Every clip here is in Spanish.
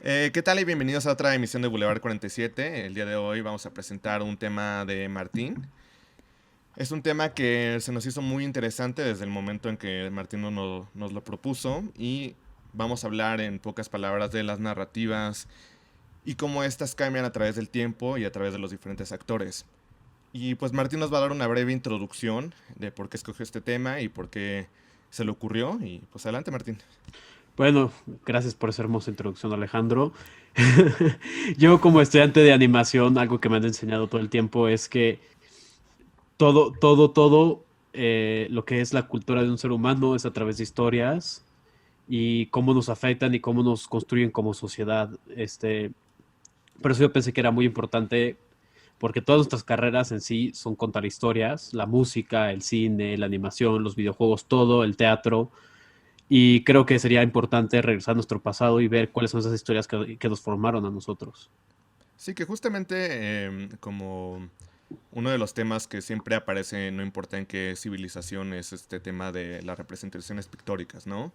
¿Qué tal y bienvenidos a otra emisión de Boulevard 47? El día de hoy vamos a presentar un tema de Martín. Es un tema que se nos hizo muy interesante desde el momento en que Martín nos lo propuso y vamos a hablar en pocas palabras de las narrativas y cómo éstas cambian a través del tiempo y a través de los diferentes actores. Y pues Martín nos va a dar una breve introducción de por qué escogió este tema y por qué se le ocurrió. Y pues adelante, Martín. Bueno, gracias por esa hermosa introducción, Alejandro. Yo como estudiante de animación, algo que me han enseñado todo el tiempo es que todo lo que es la cultura de un ser humano es a través de historias y cómo nos afectan y cómo nos construyen como sociedad. Por eso yo pensé que era muy importante porque todas nuestras carreras en sí son contar historias, la música, el cine, la animación, los videojuegos, todo, el teatro. Y creo que sería importante regresar a nuestro pasado y ver cuáles son esas historias que nos formaron a nosotros. Sí, que justamente como uno de los temas que siempre aparece, no importa en qué civilización, es este tema de las representaciones pictóricas, ¿no?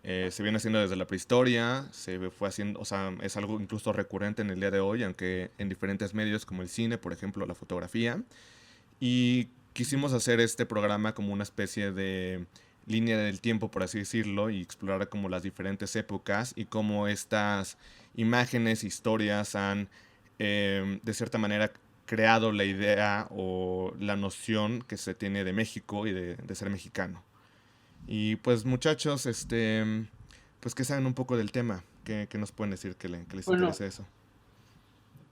Se viene haciendo desde la prehistoria, se fue haciendo, o sea, es algo incluso recurrente en el día de hoy, aunque en diferentes medios como el cine, por ejemplo, la fotografía. Y quisimos hacer este programa como una especie de línea del tiempo, por así decirlo, y explorar como las diferentes épocas y cómo estas imágenes, historias han, de cierta manera, creado la idea o la noción que se tiene de México y de ser mexicano. Y pues muchachos, pues que saben un poco del tema, que nos pueden decir que les Bueno, interese eso.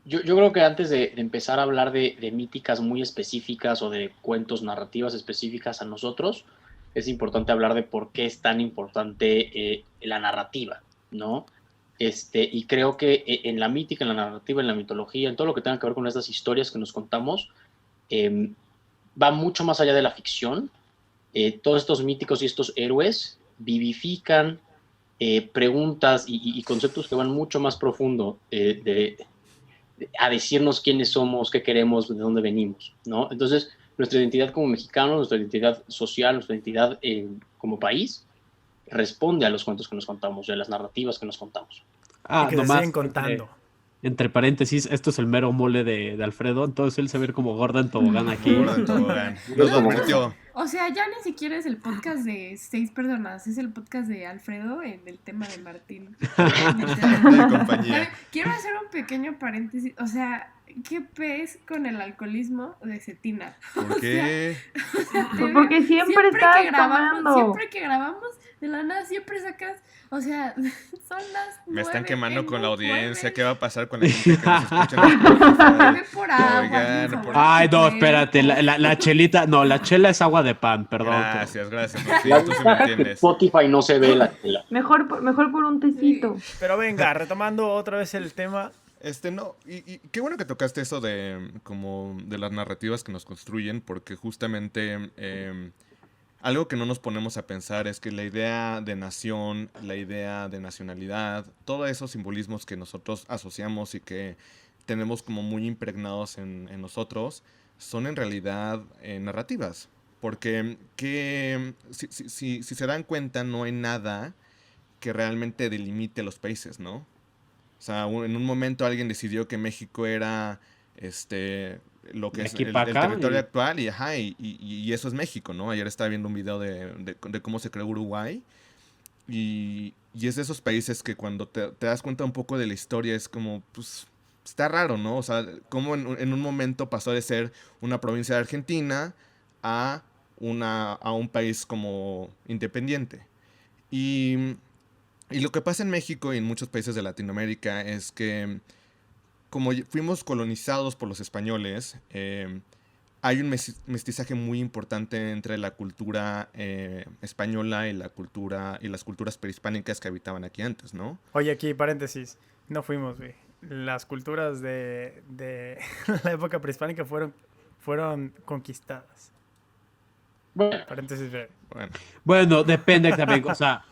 yo creo que antes de empezar a hablar de míticas muy específicas o de cuentos, narrativas específicas a nosotros, es importante hablar de por qué es tan importante la narrativa, ¿no? Y creo que en la mítica, en la narrativa, en la mitología, en todo lo que tenga que ver con estas historias que nos contamos, eh, va mucho más allá de la ficción. Todos estos míticos y estos héroes vivifican preguntas y conceptos que van mucho más profundo a decirnos quiénes somos, qué queremos, de dónde venimos, ¿no? Entonces, nuestra identidad como mexicanos, nuestra identidad social, nuestra identidad como país, responde a los cuentos que nos contamos, a las narrativas que nos contamos. Y Ah, que se siguen nomás, contando. entre paréntesis, esto es el mero mole de Alfredo, entonces él se ve como gorda en tobogán Como aquí. gordo en tobogán. Yo Nos lo como advirtió. O sea, ya ni siquiera es el podcast de 6 personas, es el podcast de Alfredo en el tema de Martín. De Literal. compañía. Quiero hacer un pequeño paréntesis. O sea, ¿qué pez con el alcoholismo de Cetina? ¿Por qué? Te veo- Porque siempre estás tomando. siempre que grabamos, de la nada siempre sacas. O sea, son las Me están 9 quemando en con la un audiencia. jueves. ¿Qué va a pasar con la gente que nos escucha en Spotify? Ve por agua, Oigan, por por- favor. Ay, no, Tu espérate, cuerpo. la chelita, no, la chela es agua de pan, perdón, pero... Gracias, gracias. No, sí, la tú sí me ventaja es que entiendes. Spotify no se ve la tela. Mejor por un tecito. Pero venga, retomando otra vez el tema. No, y qué bueno que tocaste eso de como de las narrativas que nos construyen, porque justamente algo que no nos ponemos a pensar es que la idea de nación, la idea de nacionalidad, todos esos simbolismos que nosotros asociamos y que tenemos como muy impregnados en nosotros, son en realidad narrativas. Porque si se dan cuenta, no hay nada que realmente delimite los países, ¿no? O sea, en un momento alguien decidió que México era lo que De es aquí el para acá territorio y... actual y, ajá, y eso es México, ¿no? Ayer estaba viendo un video de cómo se creó Uruguay y es de esos países que cuando te das cuenta un poco de la historia es como, pues, está raro, ¿no? O sea, cómo en un momento pasó de ser una provincia de Argentina a, a un país como independiente. Y, y lo que pasa en México y en muchos países de Latinoamérica es que como fuimos colonizados por los españoles, hay un mestizaje muy importante entre la cultura española y la cultura y las culturas prehispánicas que habitaban aquí antes, ¿no? Oye, aquí paréntesis. No fuimos, güey. Las culturas de la época prehispánica fueron conquistadas. Bueno, Paréntesis breve. Bueno, Bueno, depende también, o sea,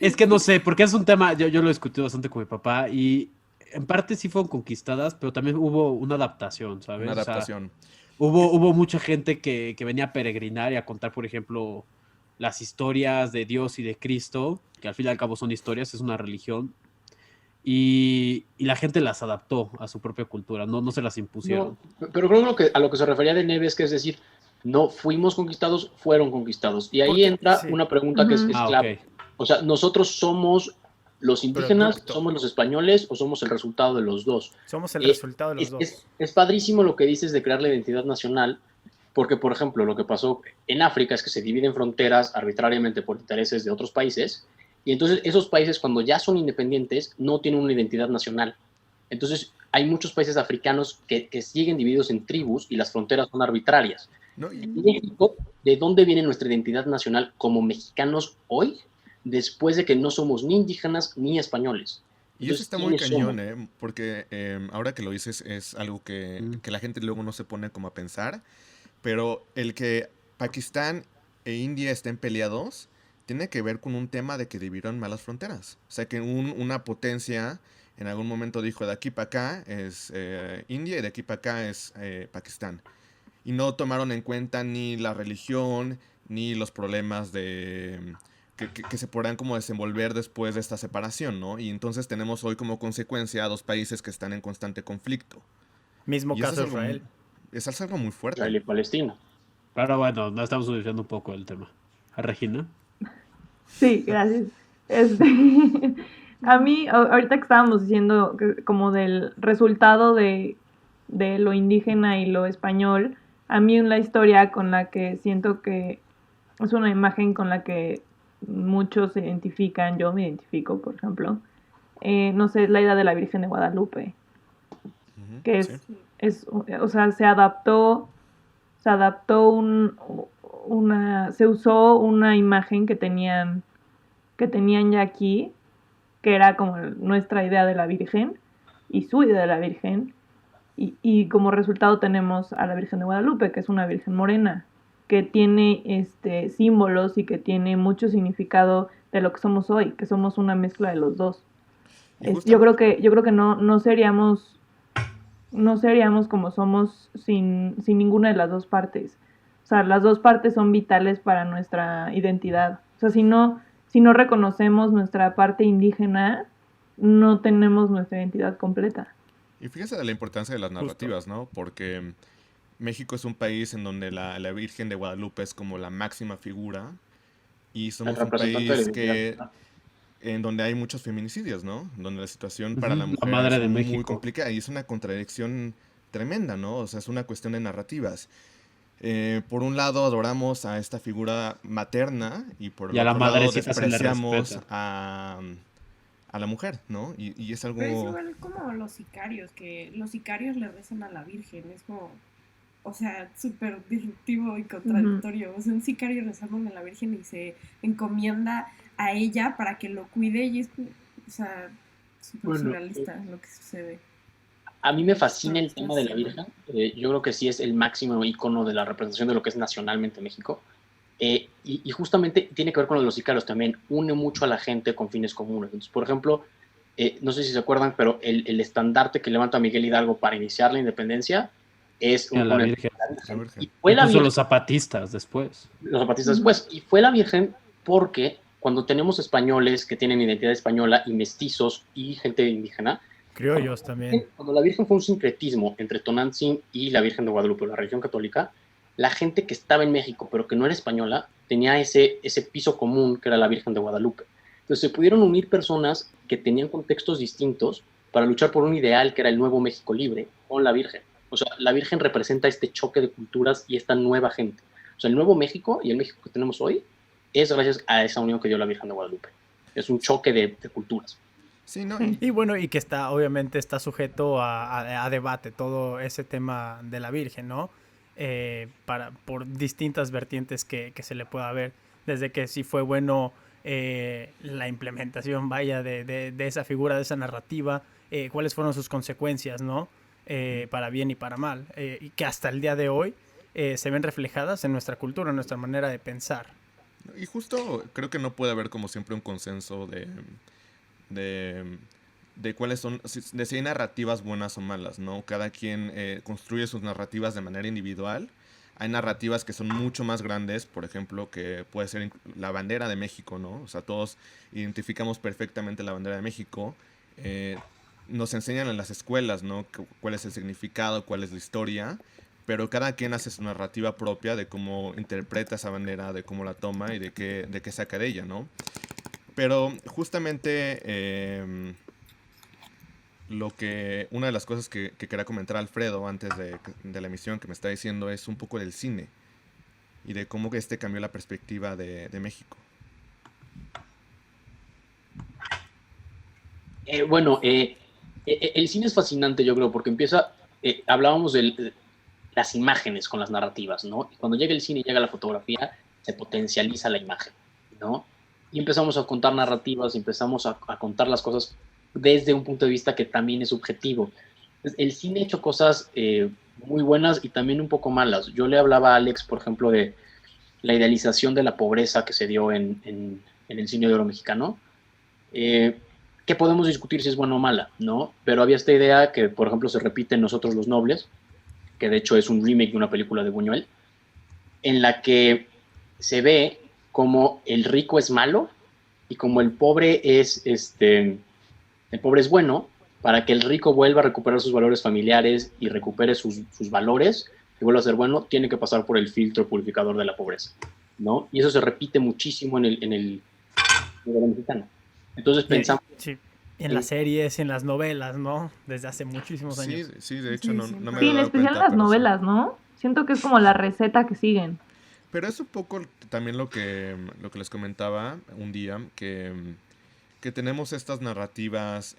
es que no sé, porque es un tema, yo lo discutí bastante con mi papá y en parte sí fueron conquistadas, pero también hubo una adaptación, una ¿sabes? O sea, adaptación. hubo mucha gente que venía a peregrinar y a contar, por ejemplo, las historias de Dios y de Cristo, que al fin y al cabo son historias, es una religión, y la gente las adaptó a su propia cultura, no se las impusieron. No, pero creo que a lo que se refería de Neves, que es decir, no fuimos conquistados, fueron conquistados. Y ahí Porque, entra sí. una pregunta que es Ujú. clave. Ok. O sea, nosotros somos los indígenas, Producto. somos los españoles o somos el resultado de los dos. Somos el resultado de los dos. Es padrísimo lo que dices de crear la identidad nacional, porque, por ejemplo, lo que pasó en África es que se dividen fronteras arbitrariamente por intereses de otros países, y entonces esos países, cuando ya son independientes, no tienen una identidad nacional. Entonces, hay muchos países africanos que siguen divididos en tribus y las fronteras son arbitrarias. ¿No? Y, En México, ¿de dónde viene nuestra identidad nacional como mexicanos hoy, después de que no somos ni indígenas ni españoles? y eso Entonces, está muy ¿quiénes cañón, somos? porque ahora que lo dices es algo que, Mm. que la gente luego no se pone como a pensar, pero el que Pakistán e India estén peleados tiene que ver con un tema de que dividieron malas fronteras. O sea, que una potencia en algún momento dijo de aquí para acá es India y de aquí para acá es Pakistán. Y no tomaron en cuenta ni la religión, ni los problemas que se podrán como desenvolver después de esta separación, ¿no? Y entonces tenemos hoy como consecuencia a dos países que están en constante conflicto. Mismo Y eso caso es de algo, Israel. es algo muy fuerte. Israel y Palestina. Pero bueno, no estamos desviando un poco el tema. ¿A Regina? Sí, gracias. Este, a mí, ahorita que estábamos diciendo como del resultado de lo indígena y lo español, a mí la historia con la que siento que es una imagen con la que muchos se identifican, yo me identifico, por ejemplo, no sé, es la idea de la Virgen de Guadalupe, Ujú, que sí. o sea, se adaptó se usó una imagen que tenían ya aquí, que era como nuestra idea de la Virgen y su idea de la Virgen, y como resultado tenemos a la Virgen de Guadalupe, que es una Virgen morena, que tiene símbolos y que tiene mucho significado de lo que somos hoy, que somos una mezcla de los dos. Y justa- Yo creo que no seríamos como somos sin ninguna de las dos partes. O sea, las dos partes son vitales para nuestra identidad. O sea, si no reconocemos nuestra parte indígena, no tenemos nuestra identidad completa. y fíjese de la importancia de las Justo. narrativas, ¿no? Porque México es un país en donde la Virgen de Guadalupe es como la máxima figura y El somos un representante de la país identidad que nacional. en donde hay muchos feminicidios, ¿no? Donde la situación para la Ujú, la mujer madre es de muy México. complicada y es una contradicción tremenda, ¿no? O sea, es una cuestión de narrativas. Por un lado adoramos a esta figura materna y por Y el a la otro lado madrecita se le despreciamos respeta. a la mujer, ¿no? Y es Pero es algo... igual como los sicarios, que los sicarios le rezan a la Virgen, es como, o sea, súper disruptivo y contradictorio. O sea, un sicario rezándole a la Virgen y se encomienda a ella para que lo cuide y es, o sea, súper Bueno, surrealista lo que sucede. a mí me fascina el No, tema de la sí. Virgen. Yo creo que sí es el máximo icono de la representación de lo que es nacionalmente México. Y justamente tiene que ver con lo de los sicarios también. Une mucho a la gente con fines comunes. Entonces, por ejemplo, no sé si se acuerdan, pero el estandarte que levanta Miguel Hidalgo para iniciar la independencia es Y a la con Virgen. La Virgen. Y fue la Incluso Virgen, los zapatistas después. los zapatistas después. Y fue la Virgen porque cuando tenemos españoles que tienen identidad española y mestizos y gente indígena, Criollos también. cuando la Virgen fue un sincretismo entre Tonantzin y la Virgen de Guadalupe, la religión católica, la gente que estaba en México pero que no era española tenía ese piso común que era la Virgen de Guadalupe. Entonces se pudieron unir personas que tenían contextos distintos para luchar por un ideal que era el nuevo México libre con la Virgen. O sea, la Virgen representa este choque de culturas y esta nueva gente. O sea, el nuevo México y el México que tenemos hoy es gracias a esa unión que dio la Virgen de Guadalupe. Es un choque de culturas. Sí, ¿no? Sí. Y bueno, y que obviamente está sujeto a debate todo ese tema de la Virgen, ¿no? Por distintas vertientes que se le pueda ver. Desde que sí fue bueno la implementación, vaya, de esa figura, de esa narrativa, cuáles fueron sus consecuencias, ¿no? Para bien y para mal. Y que hasta el día de hoy se ven reflejadas en nuestra cultura, en nuestra manera de pensar. Y justo creo que no puede haber como siempre un consenso de, de cuáles son, de si hay narrativas buenas o malas, ¿no? Cada quien construye sus narrativas de manera individual. Hay narrativas que son mucho más grandes, por ejemplo, que puede ser la bandera de México, ¿no? O sea, todos identificamos perfectamente la bandera de México. eh, nos enseñan en las escuelas, ¿no? Cuál es el significado, cuál es la historia, pero cada quien hace su narrativa propia de cómo interpreta esa bandera, de cómo la toma y de qué saca de ella, ¿no? Pero justamente una de las cosas que quería comentar Alfredo antes de la emisión que me está diciendo es un poco del cine y de cómo que cambió la perspectiva de México. Bueno, el cine es fascinante, yo creo, porque hablábamos de las imágenes con las narrativas, ¿no? Y cuando llega el cine y llega la fotografía, se potencializa la imagen, ¿no? Y empezamos a contar narrativas, empezamos a contar las cosas desde un punto de vista que también es subjetivo. Entonces, el cine ha hecho cosas muy buenas y también un poco malas. Yo le hablaba a Alex, por ejemplo, de la idealización de la pobreza que se dio en el cine de oro mexicano, que podemos discutir si es buena o mala, ¿no? Pero había esta idea que, por ejemplo, se repite en Nosotros los Nobles, que de hecho es un remake de una película de Buñuel, en la que se ve como el rico es malo y como el pobre es bueno, para que el rico vuelva a recuperar sus valores familiares y recupere sus valores y vuelva a ser bueno, tiene que pasar por el filtro purificador de la pobreza, ¿no? Y eso se repite muchísimo en el mexicano. Entonces pensamos... Sí, en las series, en las novelas, ¿no? Desde hace muchísimos años. Sí, de hecho no me Sí, había en dado especial cuenta, las pero sí. novelas, ¿no? Siento que es como la receta que siguen. Pero es un poco también lo que les comentaba un día, que tenemos estas narrativas,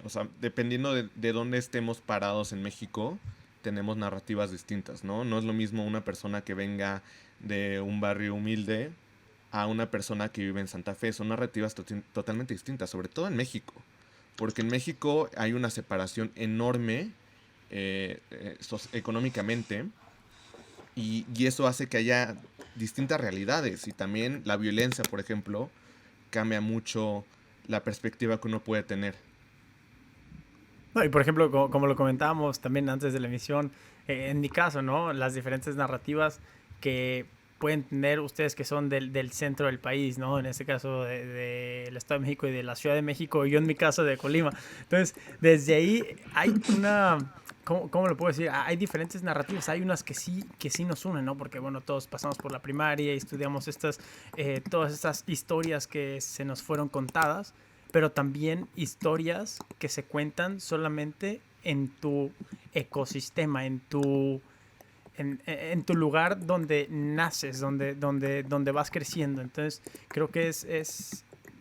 o sea, dependiendo de dónde estemos parados en México, tenemos narrativas distintas, ¿no? No es lo mismo una persona que venga de un barrio humilde a una persona que vive en Santa Fe. Son narrativas totalmente distintas, sobre todo en México. Porque en México hay una separación enorme económicamente y eso hace que haya distintas realidades. Y también la violencia, por ejemplo, cambia mucho la perspectiva que uno puede tener. No, y por ejemplo, como lo comentábamos también antes de la emisión, en mi caso, ¿no? Las diferentes narrativas que pueden tener ustedes que son del centro del país, ¿no? En este caso del Estado de México y de la Ciudad de México, y yo en mi caso de Colima. Entonces, desde ahí hay una... ¿Cómo lo puedo decir? Hay diferentes narrativas, hay unas que sí nos unen, ¿no? Porque, bueno, todos pasamos por la primaria y estudiamos todas estas historias que se nos fueron contadas, pero también historias que se cuentan solamente en tu ecosistema, en tu lugar donde naces, donde vas creciendo. Entonces, creo que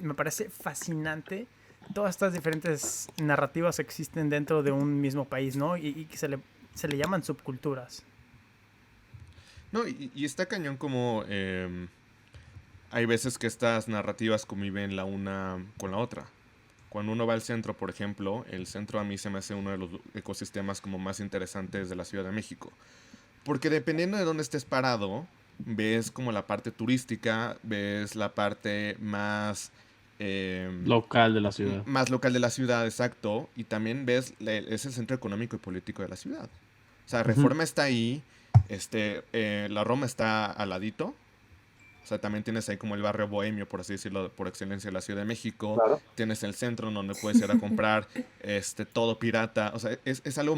me parece fascinante todas estas diferentes narrativas que existen dentro de un mismo país, ¿no? Y que se le llaman subculturas. No, y está cañón como hay veces que estas narrativas conviven la una con la otra. Cuando uno va al centro, por ejemplo, el centro a mí se me hace uno de los ecosistemas como más interesantes de la Ciudad de México. Porque dependiendo de dónde estés parado, ves como la parte turística, ves la parte más... local de la ciudad. Más local de la ciudad, exacto. Y también ves es el centro económico y político de la ciudad. O sea, Reforma está ahí, la Roma está al ladito. O sea, también tienes ahí como el barrio bohemio, por así decirlo, por excelencia de la Ciudad de México. Claro. Tienes el centro donde puedes ir a comprar todo pirata. O sea, es algo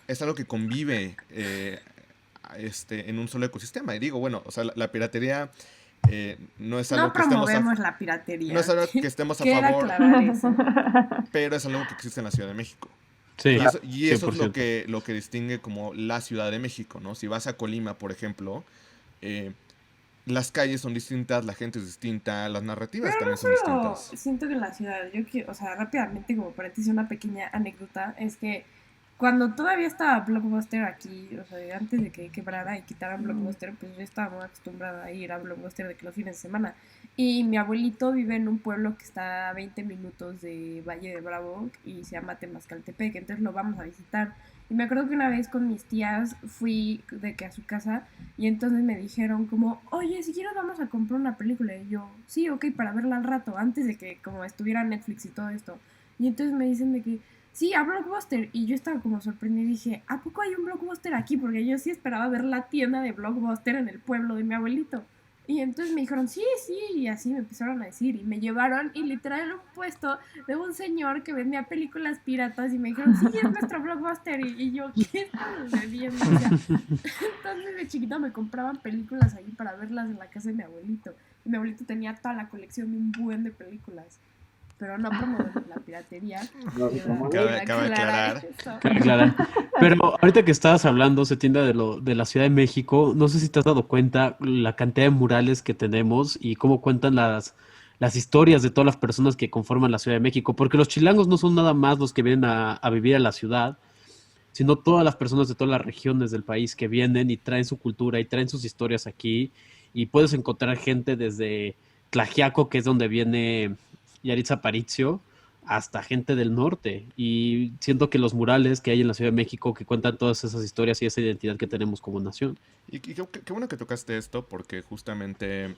es algo que convive en un solo ecosistema. Y digo, bueno, o sea, la piratería no es algo no que estemos promovemos la piratería. No es algo que estemos a favor, eso. pero es algo que existe en la Ciudad de México. Sí, y eso es lo que distingue como la Ciudad de México, ¿no? Si vas a Colima, por ejemplo, las calles son distintas, la gente es distinta, las narrativas pero también son distintas. Siento que en la ciudad, o sea, rápidamente, como paréntesis, una pequeña anécdota, es que cuando todavía estaba Blockbuster aquí, o sea, antes de que quebrara y quitaran Blockbuster, pues yo estaba muy acostumbrada a ir a Blockbuster de que los fines de semana. Y mi abuelito vive en un pueblo que está a 20 minutos de Valle de Bravo y se llama Temascaltepec, entonces lo vamos a visitar. Y me acuerdo que una vez con mis tías fui de que a su casa y entonces me dijeron como, oye, si quieres vamos a comprar una película. Y yo, sí, ok, para verla al rato, antes de que como estuviera Netflix y todo esto. Y entonces me dicen de que, sí, a Blockbuster. Y yo estaba como sorprendida y dije, ¿a poco hay un Blockbuster aquí? Porque yo sí esperaba ver la tienda de Blockbuster en el pueblo de mi abuelito. Y entonces me dijeron, sí, y así me empezaron a decir, y me llevaron y literal un puesto de un señor que vendía películas piratas y me dijeron, sí, es nuestro blockbuster, y yo, ¿qué está sucediendo? O sea, entonces de chiquita me compraban películas ahí para verlas en la casa de mi abuelito, y mi abuelito tenía toda la colección de un buen de películas, pero no promovemos la piratería. No se promueve. Cabe aclarar. Eso. Claro. Pero ahorita que estabas hablando, se tiende de la Ciudad de México, no sé si te has dado cuenta la cantidad de murales que tenemos y cómo cuentan las historias de todas las personas que conforman la Ciudad de México, porque los chilangos no son nada más los que vienen a vivir a la ciudad, sino todas las personas de todas las regiones del país que vienen y traen su cultura y traen sus historias aquí, y puedes encontrar gente desde Tlaxiaco, que es donde viene Yaritza Aparicio, hasta gente del norte. Y siento que los murales que hay en la Ciudad de México que cuentan todas esas historias y esa identidad que tenemos como nación. Y qué bueno que tocaste esto, porque justamente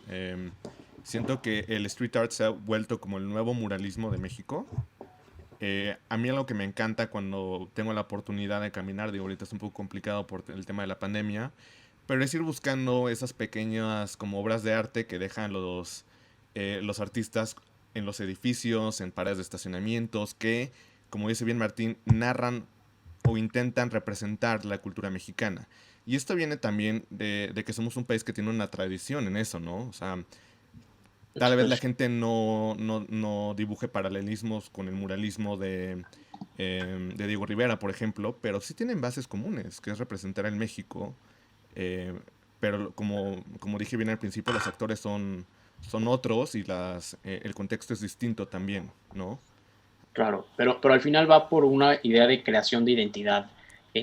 siento que el street art se ha vuelto como el nuevo muralismo de México. A mí algo que me encanta cuando tengo la oportunidad de caminar, digo, ahorita es un poco complicado por el tema de la pandemia, pero es ir buscando esas pequeñas como obras de arte que dejan los artistas en los edificios, en paredes de estacionamientos, que, como dice bien Martín, narran o intentan representar la cultura mexicana. Y esto viene también de que somos un país que tiene una tradición en eso, ¿no? O sea, tal vez la gente no dibuje paralelismos con el muralismo de Diego Rivera, por ejemplo, pero sí tienen bases comunes, que es representar el México. eh, pero como dije bien al principio, los actores son otros y el contexto es distinto también, ¿no? Claro, pero al final va por una idea de creación de identidad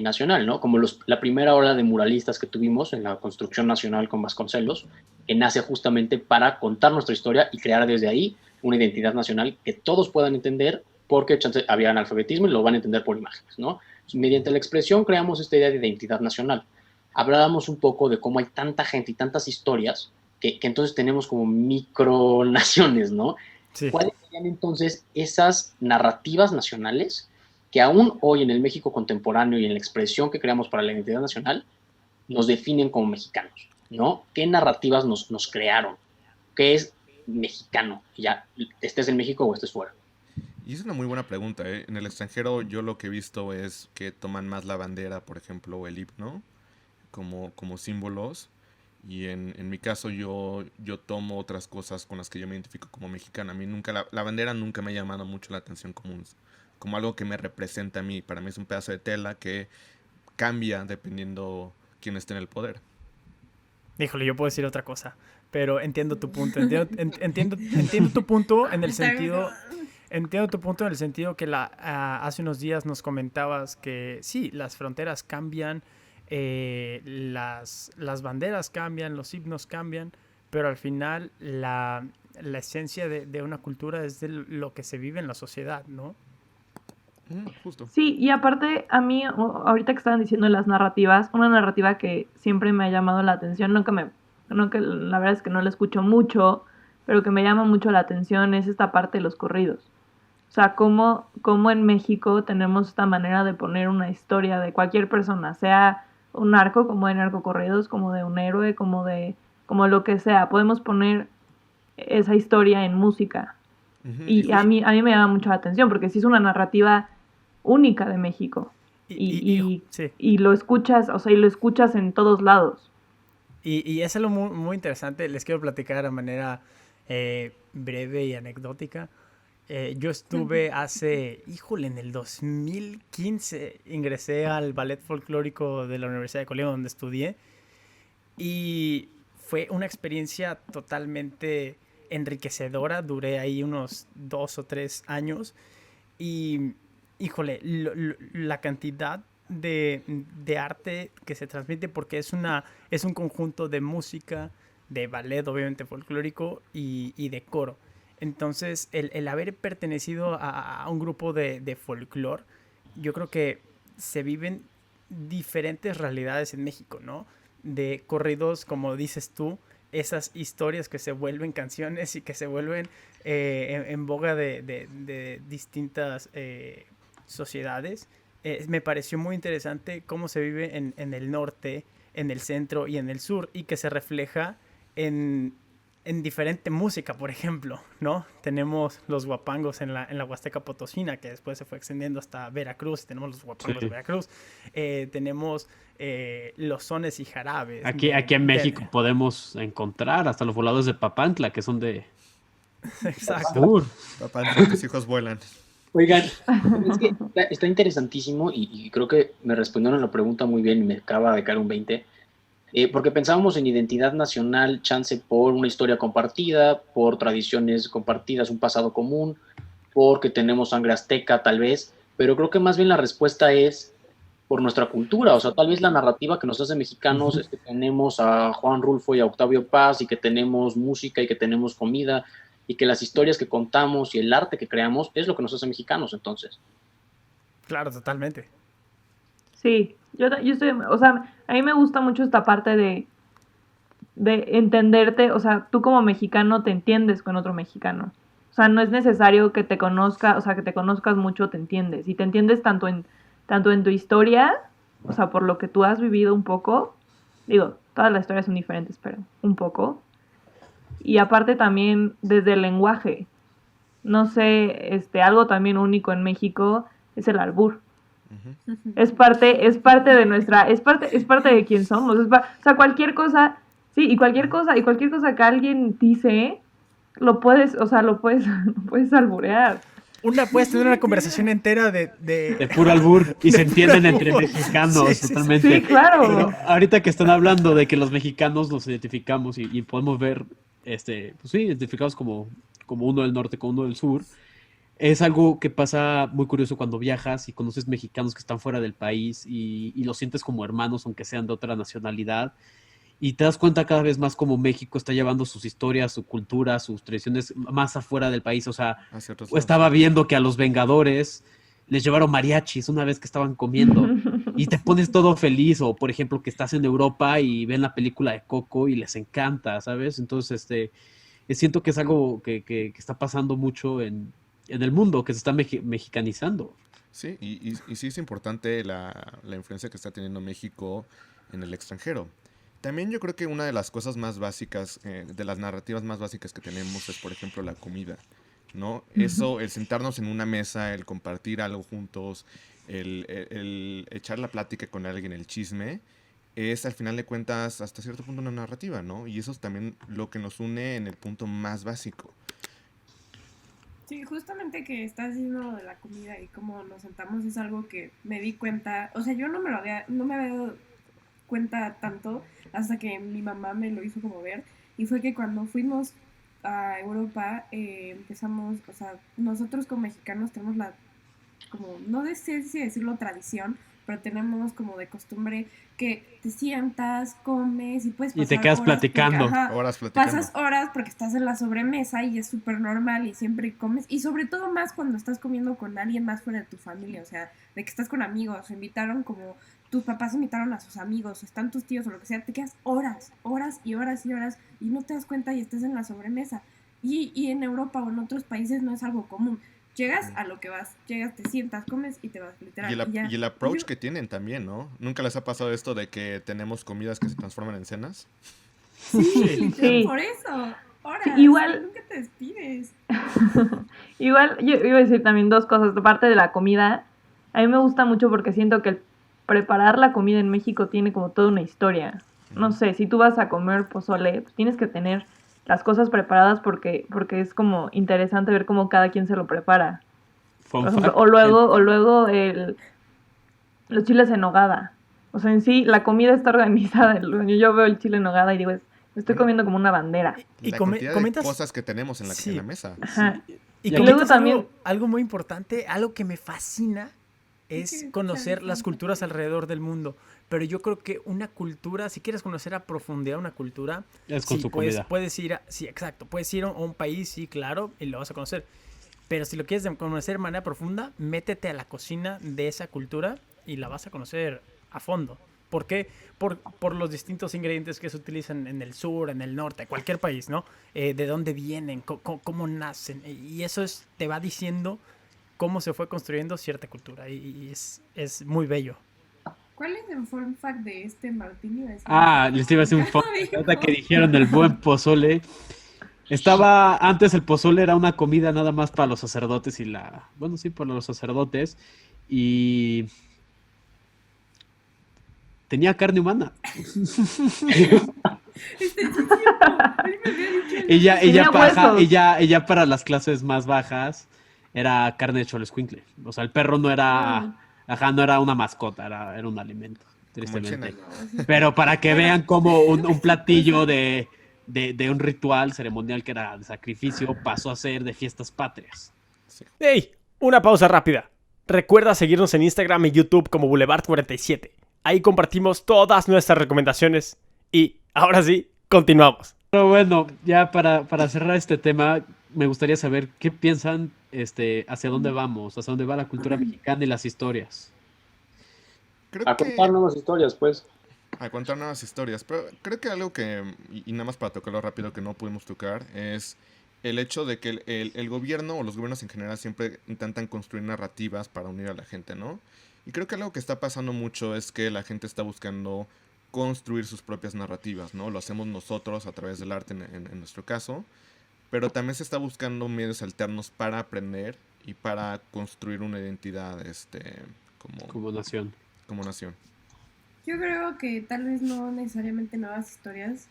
nacional, ¿no? Como la primera ola de muralistas que tuvimos en la construcción nacional con Vasconcelos, que nace justamente para contar nuestra historia y crear desde ahí una identidad nacional que todos puedan entender, porque había analfabetismo y lo van a entender por imágenes, ¿no? Mediante la expresión creamos esta idea de identidad nacional. Hablábamos un poco de cómo hay tanta gente y tantas historias que entonces tenemos como micronaciones, ¿no? Sí. ¿Cuáles serían entonces esas narrativas nacionales que aún hoy en el México contemporáneo y en la expresión que creamos para la identidad nacional nos definen como mexicanos, ¿no? ¿Qué narrativas nos crearon? ¿Qué es mexicano? Ya estés en México o estés fuera. Y es una muy buena pregunta, ¿eh? En el extranjero yo lo que he visto es que toman más la bandera, por ejemplo, o el himno, como símbolos. Y en mi caso yo tomo otras cosas con las que yo me identifico como mexicana. A mí nunca, la bandera nunca me ha llamado mucho la atención como algo que me representa a mí. Para mí es un pedazo de tela que cambia dependiendo quién esté en el poder. Híjole, yo puedo decir otra cosa, pero entiendo tu punto. Entiendo tu punto en el sentido. Entiendo tu punto en el sentido que hace unos días nos comentabas que sí, las fronteras cambian, las banderas cambian, los himnos cambian, pero al final la esencia de una cultura es de lo que se vive en la sociedad, ¿no? Justo. Sí, y aparte a mí, ahorita que estaban diciendo las narrativas, una narrativa que siempre me ha llamado la atención, la verdad es que no la escucho mucho, pero que me llama mucho la atención es esta parte de los corridos. O sea, cómo en México tenemos esta manera de poner una historia de cualquier persona, sea un narco, como de narcocorridos, como de un héroe, como lo que sea. Podemos poner esa historia en música. Ujú, Y a mí me llama mucho la atención, porque sí es una narrativa única de México. Sí. Y lo escuchas, o sea, y lo escuchas en todos lados. Y es algo muy, muy interesante. Les quiero platicar de manera breve y anecdótica. Yo estuve en el 2015 ingresé al ballet folclórico de la Universidad de Colima donde estudié y fue una experiencia totalmente enriquecedora. Duré ahí unos 2 o 3 años y, la cantidad de arte que se transmite porque es un conjunto de música, de ballet obviamente folclórico y de coro. Entonces, el haber pertenecido a un grupo de folclore, yo creo que se viven diferentes realidades en México, ¿no? De corridos, como dices tú, esas historias que se vuelven canciones y que se vuelven en boga de distintas sociedades. Me pareció muy interesante cómo se vive en el norte, en el centro y en el sur, y que se refleja en diferente música, por ejemplo, ¿no? Tenemos los guapangos en la Huasteca Potosina, que después se fue extendiendo hasta Veracruz, tenemos los guapangos de Veracruz, tenemos los sones y jarabes. Aquí en México podemos encontrar hasta los voladores de Papantla, que son de Exacto. Papantla, tus hijos vuelan. Oigan, es que está interesantísimo y creo que me respondieron la pregunta muy bien y me acaba de caer un 20. Porque pensábamos en identidad nacional, chance por una historia compartida, por tradiciones compartidas, un pasado común, porque tenemos sangre azteca tal vez, pero creo que más bien la respuesta es por nuestra cultura, o sea, tal vez la narrativa que nos hace mexicanos es que tenemos a Juan Rulfo y a Octavio Paz y que tenemos música y que tenemos comida y que las historias que contamos y el arte que creamos es lo que nos hace mexicanos, entonces. Claro, totalmente. Sí, yo estoy, o sea, a mí me gusta mucho esta parte de entenderte, o sea, tú como mexicano te entiendes con otro mexicano. O sea, no es necesario que te conozca, o sea, que te conozcas mucho, te entiendes. Y te entiendes tanto en tu historia, o sea, por lo que tú has vivido un poco. Digo, todas las historias son diferentes, pero un poco. Y aparte también desde el lenguaje. No sé, algo también único en México es el albur. Es parte de nuestra, es parte de quién somos. O sea, cualquier cosa, sí, y cualquier cosa que alguien dice, lo puedes alburear. Puedes tener una conversación entera de puro albur y se entienden entre mexicanos, sí, totalmente. Sí, claro. Pero ahorita que están hablando de que los mexicanos nos identificamos y podemos ver, pues sí, identificados como uno del norte, como uno del sur. Es algo que pasa muy curioso cuando viajas y conoces mexicanos que están fuera del país y los sientes como hermanos, aunque sean de otra nacionalidad. Y te das cuenta cada vez más como México está llevando sus historias, su cultura, sus tradiciones más afuera del país. O sea, estaba viendo que a los Vengadores les llevaron mariachis una vez que estaban comiendo y te pones todo feliz. O, por ejemplo, que estás en Europa y ven la película de Coco y les encanta, ¿sabes? Entonces, siento que es algo que está pasando mucho en el mundo, que se está mexicanizando. Sí, y sí es importante la influencia que está teniendo México en el extranjero. También yo creo que una de las cosas más básicas, de las narrativas más básicas que tenemos es, por ejemplo, la comida, ¿no? Eso, el sentarnos en una mesa, el compartir algo juntos, el echar la plática con alguien, el chisme, es al final de cuentas hasta cierto punto una narrativa, ¿no? Y eso es también lo que nos une en el punto más básico. Sí, justamente que estás diciendo de la comida y cómo nos sentamos es algo que me di cuenta, o sea, yo no me había dado cuenta tanto hasta que mi mamá me lo hizo como ver, y fue que cuando fuimos a Europa empezamos, o sea, nosotros como mexicanos tenemos como, no sé si decirlo tradición, pero tenemos como de costumbre que te sientas, comes y puedes pasar y te quedas platicando. Horas platicando. Pasas horas porque estás en la sobremesa y es súper normal y siempre comes. Y sobre todo más cuando estás comiendo con alguien más fuera de tu familia. O sea, de que estás con amigos, invitaron como tus papás invitaron a sus amigos, están tus tíos o lo que sea. Te quedas horas y horas y horas y no te das cuenta y estás en la sobremesa. Y en Europa o en otros países no es algo común. Llegas a lo que vas, llegas, te sientas, comes y te vas, literal. Y el approach que tienen también, ¿no? ¿Nunca les ha pasado esto de que tenemos comidas que se transforman en cenas? Sí, literal, por eso. Horas, sí, igual nunca te despides. Igual, yo iba a decir también dos cosas. Aparte de la comida, a mí me gusta mucho porque siento que el preparar la comida en México tiene como toda una historia. No sé, si tú vas a comer pozole, pues tienes que tener las cosas preparadas porque es como interesante ver cómo cada quien se lo prepara. Por ejemplo, o luego los chiles en nogada. O sea, en sí, la comida está organizada. Yo veo el chile en nogada y digo, estoy comiendo como una bandera. Y comentas de cosas que tenemos en la mesa. Ajá. Sí. Y luego también algo muy importante, algo que me fascina es conocer las culturas alrededor del mundo. Pero yo creo que una cultura, si quieres conocer a profundidad una cultura, es con su comida. Puedes ir puedes ir a un país, sí, claro, y lo vas a conocer. Pero si lo quieres conocer de manera profunda, métete a la cocina de esa cultura y la vas a conocer a fondo. ¿Por qué? Por los distintos ingredientes que se utilizan en el sur, en el norte, cualquier país, ¿no? De dónde vienen, cómo nacen. Y eso te va diciendo cómo se fue construyendo cierta cultura. Y es muy bello. ¿Cuál es el fun fact de este Martín? Les iba a hacer un fun Dijo. ahorita que dijeron del buen pozole. Antes el pozole era una comida nada más para los sacerdotes bueno, sí, para los sacerdotes. Y tenía carne humana. Ella Tenía baja, huesos. ella para las clases más bajas era carne de cholescuincle. O sea, el perro no era, no era una mascota, era un alimento, tristemente. China. Pero para que vean como un platillo de un ritual ceremonial que era de sacrificio pasó a ser de fiestas patrias. ¡Hey! Una pausa rápida. Recuerda seguirnos en Instagram y YouTube como Boulevard47. Ahí compartimos todas nuestras recomendaciones. Y ahora sí, continuamos. Pero bueno, ya para cerrar este tema, me gustaría saber qué piensan hacia dónde vamos, hacia dónde va la cultura mexicana y las historias. Creo A que contar nuevas historias, pues. a contar nuevas historias, pero creo que algo que, y nada más para tocarlo rápido que no pudimos tocar, es el hecho de que el gobierno o los gobiernos en general siempre intentan construir narrativas para unir a la gente, ¿no? Y creo que algo que está pasando mucho es que la gente está buscando construir sus propias narrativas, ¿no? Lo hacemos nosotros a través del arte en nuestro caso, pero también se está buscando medios alternos para aprender y para construir una identidad Como nación. como nación. Yo creo que tal vez no necesariamente nuevas historias,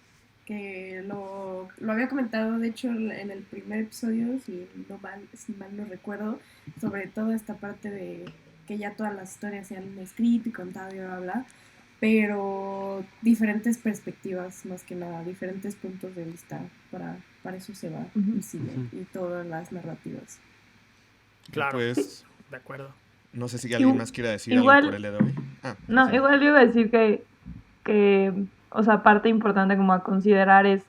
que lo había comentado de hecho en el primer episodio, si mal no recuerdo, sobre toda esta parte de que ya todas las historias se han escrito y contado y bla, bla, pero diferentes perspectivas más que nada, diferentes puntos de vista, para eso se va el cine y todas las narrativas. Claro. Pues, De acuerdo. no sé si alguien más quiera decir igual- algo por el día de hoy. No, sí. igual yo iba a decir que, o sea, parte importante como a considerar es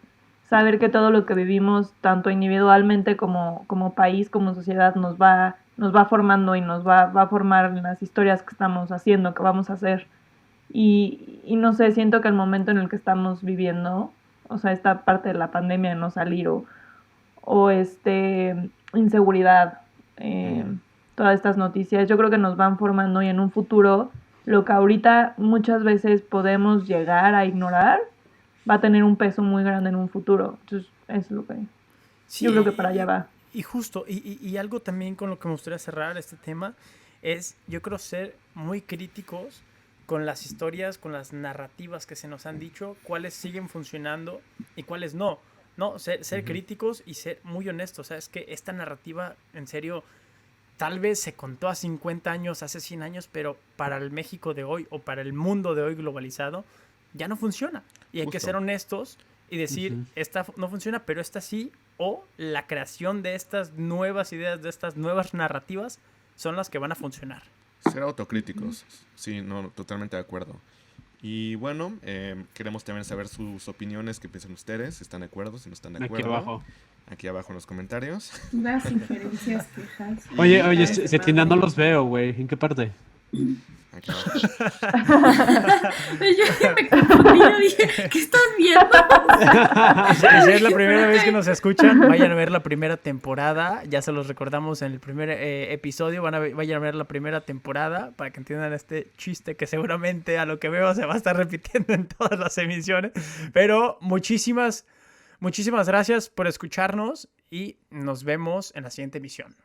saber que todo lo que vivimos, tanto individualmente como país, como sociedad, nos va formando y nos va a formar las historias que estamos haciendo, que vamos a hacer. Y no sé, siento que el momento en el que estamos viviendo, o sea, esta parte de la pandemia de no salir o inseguridad, todas estas noticias, yo creo que nos van formando y en un futuro lo que ahorita muchas veces podemos llegar a ignorar va a tener un peso muy grande en un futuro. Entonces, es lo que Sí, yo creo que para allá va. Y justo, y algo también con lo que me gustaría cerrar este tema es, yo creo, ser muy críticos con las historias, con las narrativas que se nos han dicho, cuáles siguen funcionando y cuáles no. No, ser críticos y ser muy honestos. ¿Sabes? Que esta narrativa, en serio, tal vez se contó hace 50 años, hace 100 años, pero para el México de hoy o para el mundo de hoy globalizado, ya no funciona. Y hay que ser honestos y decir, esta no funciona, pero esta sí, o la creación de estas nuevas ideas, de estas nuevas narrativas, son las que van a funcionar. Ser autocríticos, sí, no, totalmente de acuerdo. Y bueno, queremos también saber sus opiniones, qué piensan ustedes, si están de acuerdo, si no están de acuerdo. Aquí abajo en los comentarios. Las injerencias, quejas. Oye, Cetina, no los veo, güey. ¿En qué parte? Aquí abajo. Yo me confundí, yo dije, ¿qué estás viendo? Si es la primera vez que nos escuchan, vayan a ver la primera temporada. Ya se los recordamos en el primer episodio. Vayan a ver la primera temporada para que entiendan este chiste que seguramente a lo que veo se va a estar repitiendo en todas las emisiones. Pero muchísimas gracias por escucharnos y nos vemos en la siguiente emisión.